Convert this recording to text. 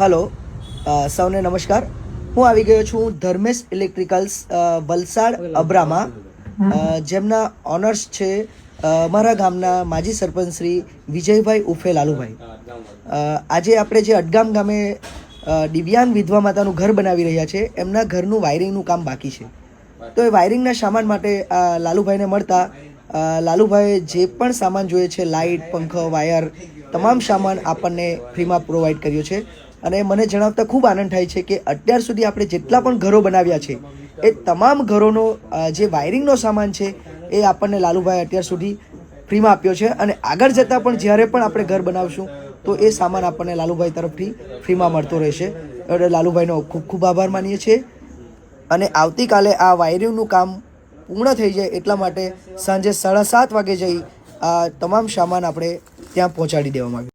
Hello સૌને નમસ્કાર. હું આવી ગયો છું ધર્મેશ ઇલેક્ટ્રિકલ્સ વલસાડ અબ્રામાં, જેમના ઓનર્સ છે મારા ગામના માજી સરપંચ શ્રી વિજયભાઈ ઉફે લાલુભાઈ. આજે આપણે જે અડગામ ગામે દિવ્યાંગ વિધવા માતાનું ઘર બનાવી રહ્યા છે, એમના ઘરનું વાયરિંગનું કામ બાકી છે. તો એ વાયરિંગના સામાન માટે લાલુભાઈને મળતા લાલુભાઈએ જે પણ સામાન જોઈએ છે, લાઇટ, પંખો, વાયર, તમામ સામાન આપણને ફ્રીમાં પ્રોવાઈડ કર્યો છે. અને મને જણાવતા ખૂબ આનંદ થાય છે કે અત્યાર સુધી આપણે જેટલા પણ ઘરો બનાવ્યા છે એ તમામ ઘરોનો જે વાયરિંગનો સામાન છે એ આપણને લાલુભાઈ અત્યાર સુધી ફ્રીમાં આપ્યો છે. અને આગળ જતાં પણ જ્યારે પણ આપણે ઘર બનાવશું તો એ સામાન આપણને લાલુભાઈ તરફથી ફ્રીમાં મળતો રહેશે. એટલે લાલુભાઈનો ખૂબ ખૂબ આભાર માનીએ છીએ. અને આવતીકાલે આ વાયરિંગનું કામ પૂર્ણ થઈ જાય એટલા માટે સાંજે 7:30 વાગે જઈ આ તમામ સામાન આપણે ત્યાં પહોંચાડી દેવામાં આવ્યું.